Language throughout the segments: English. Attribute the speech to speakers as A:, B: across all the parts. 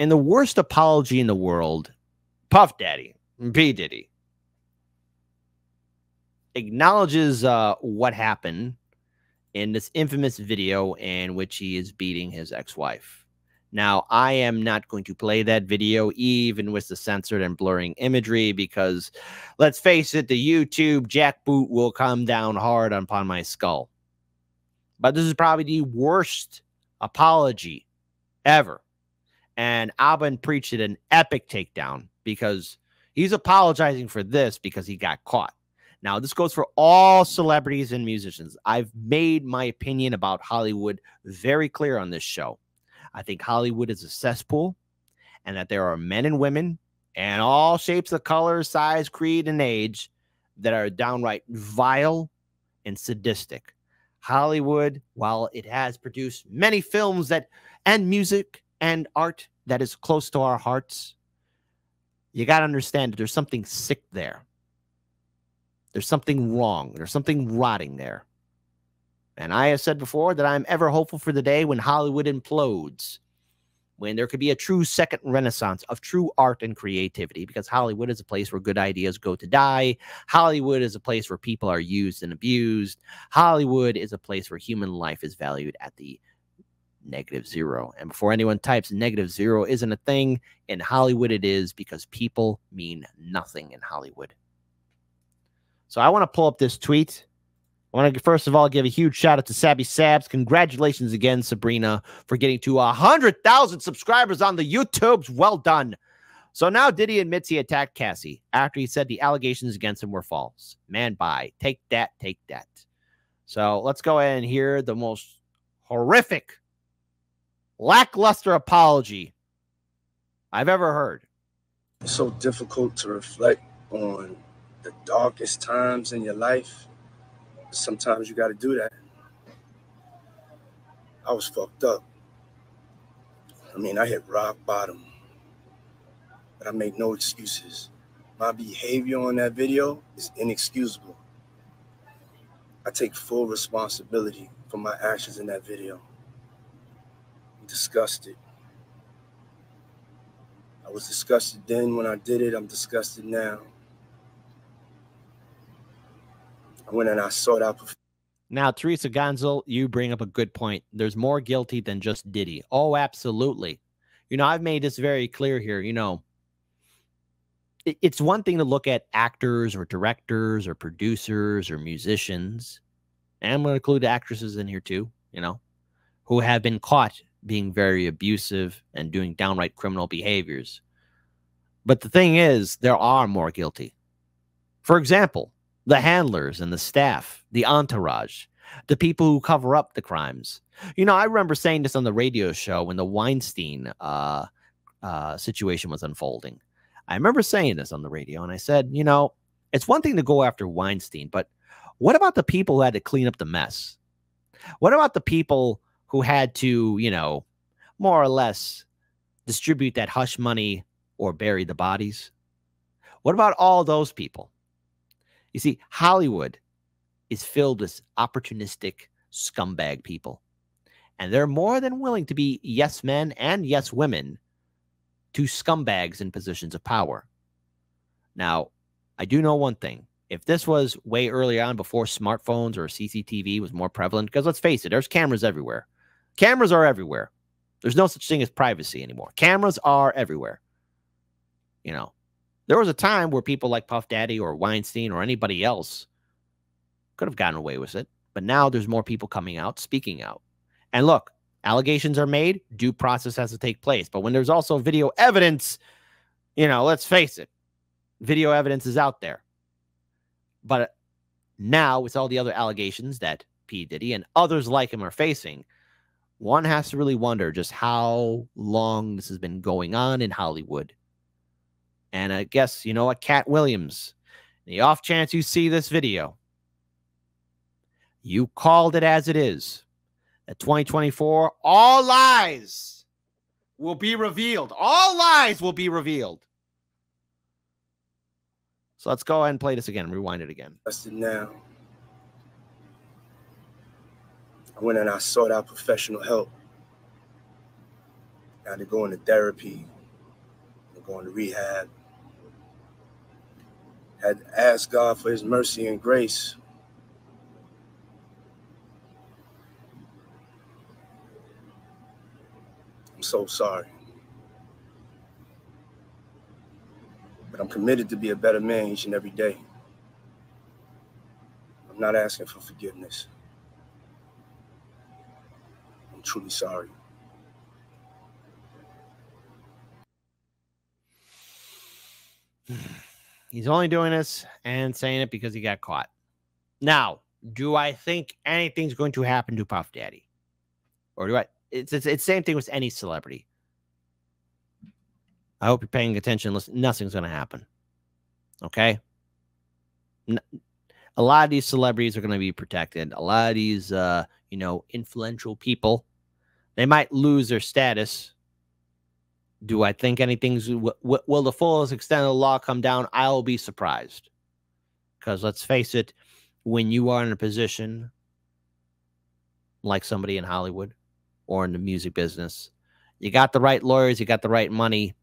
A: And the worst apology in the world, Puff Daddy, P. Diddy, acknowledges what happened in this infamous video in which he is beating his ex-wife. Now, I am not going to play that video, even with the censored and blurring imagery, because let's face it, the YouTube jackboot will come down hard upon my skull. But this is probably the worst apology ever. And Alban preached an epic takedown because he's apologizing for this because he got caught. Now, this goes for all celebrities and musicians. I've made my opinion about Hollywood very clear on this show. I think Hollywood is a cesspool and that there are men and women and all shapes of color, size, creed, and age that are downright vile and sadistic. Hollywood, while it has produced many films that and music and art that is close to our hearts, you got to understand that there's something sick there. There's something wrong. There's something rotting there. And I have said before that I'm ever hopeful for the day when Hollywood implodes, when there could be a true second renaissance of true art and creativity, because Hollywood is a place where good ideas go to die. Hollywood is a place where people are used and abused. Hollywood is a place where human life is valued at the -0. And before anyone types, -0 isn't a thing. In Hollywood, it is, because people mean nothing in Hollywood. So I want to pull up this tweet. I want to, first of all, give a huge shout out to Sabby Sabs. Congratulations again, Sabrina, for getting to 100,000 subscribers on the YouTubes. Well done. So now Diddy admits he attacked Cassie after he said the allegations against him were false. Man, bye. Take that, take that. So let's go ahead and hear the most horrific, lackluster apology I've ever heard.
B: It's so difficult to reflect on the darkest times in your life. Sometimes you got to do that. I was fucked up. I mean, I hit rock bottom, but I made no excuses. My behavior on that video is inexcusable. I take full responsibility for my actions in that video. I'm disgusted. I was disgusted then when I did it. I'm disgusted now. I went and I sought out.
A: Now, Teresa Gonzel, you bring up a good point. There's more guilty than just Diddy. Oh, absolutely. You know, I've made this very clear here. You know, it's one thing to look at actors or directors or producers or musicians, and I'm going to include actresses in here too, you know, who have been caught being very abusive and doing downright criminal behaviors. But the thing is, there are more guilty. For example, the handlers and the staff, the entourage, the people who cover up the crimes. You know, I remember saying this on the radio show when the Weinstein situation was unfolding. I remember saying this on the radio, and I said, you know, it's one thing to go after Weinstein, but what about the people who had to clean up the mess? What about the people who had to, you know, more or less distribute that hush money or bury the bodies? What about all those people? You see, Hollywood is filled with opportunistic scumbag people, and they're more than willing to be yes men and yes women to scumbags in positions of power. Now, I do know one thing. If this was way early on, before smartphones or CCTV was more prevalent, because let's face it, there's cameras everywhere. Cameras are everywhere. There's no such thing as privacy anymore. Cameras are everywhere. You know, there was a time where people like Puff Daddy or Weinstein or anybody else could have gotten away with it. But now there's more people coming out, speaking out. And look, allegations are made, due process has to take place. But when there's also video evidence, you know, let's face it, video evidence is out there. But now with all the other allegations that P. Diddy and others like him are facing, one has to really wonder just how long this has been going on in Hollywood. And I guess, you know what, Cat Williams, the off chance you see this video, you called it as it is. At 2024, all lies will be revealed. All lies will be revealed. So let's go ahead and play this again. Rewind it again.
B: Now, I went and I sought out professional help. I had to go into therapy, going to rehab. Had asked God for his mercy and grace. I'm so sorry. But I'm committed to be a better man each and every day. I'm not asking for forgiveness. I'm truly sorry.
A: He's only doing this and saying it because he got caught. Now, do I think anything's going to happen to Puff Daddy? Or do I? It's same thing with any celebrity. I hope you're paying attention. Listen, nothing's going to happen. Okay? A lot of these celebrities are going to be protected. A lot of these, influential people, they might lose their status. Do I think anything's... Will the fullest extent of the law come down? I'll be surprised. Because let's face it, when you are in a position like somebody in Hollywood or in the music business, you got the right lawyers, you got the right money,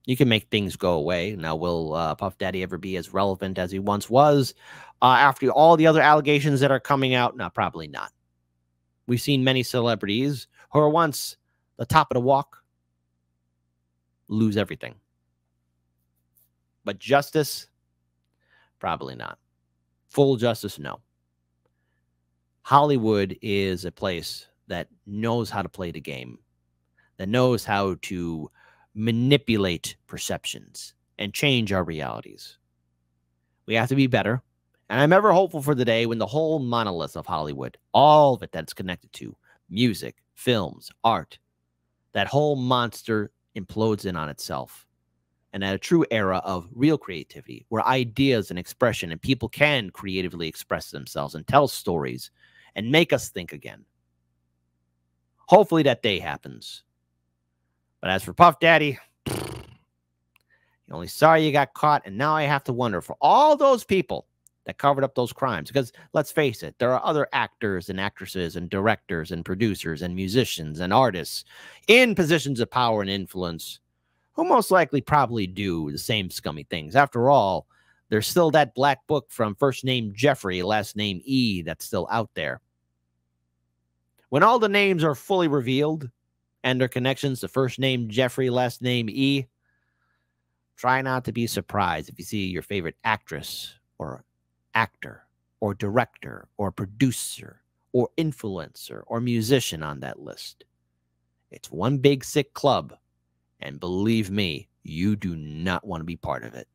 A: you can make things go away. Now, will Puff Daddy ever be as relevant as he once was after all the other allegations that are coming out? No, probably not. We've seen many celebrities who were once the top of the walk lose everything. But justice, probably not. Full justice, no. Hollywood is a place that knows how to play the game, that knows how to manipulate perceptions and change our realities. We have to be better. And I'm ever hopeful for the day when the whole monolith of Hollywood, all of it that's connected to music, films, art, that whole monster implodes in on itself. And at a true era of real creativity, where ideas and expression and people can creatively express themselves and tell stories and make us think again. Hopefully that day happens. But as for Puff Daddy, you're only sorry you got caught. And now I have to wonder, for all those people that covered up those crimes, because let's face it, there are other actors and actresses and directors and producers and musicians and artists in positions of power and influence who most likely probably do the same scummy things. After all, there's still that black book from first name Jeffrey, last name E that's still out there. When all the names are fully revealed and their connections to first name Jeffrey, last name E, try not to be surprised if you see your favorite actress or actor or director or producer or influencer or musician on that list. It's one big sick club. And believe me, you do not want to be part of it.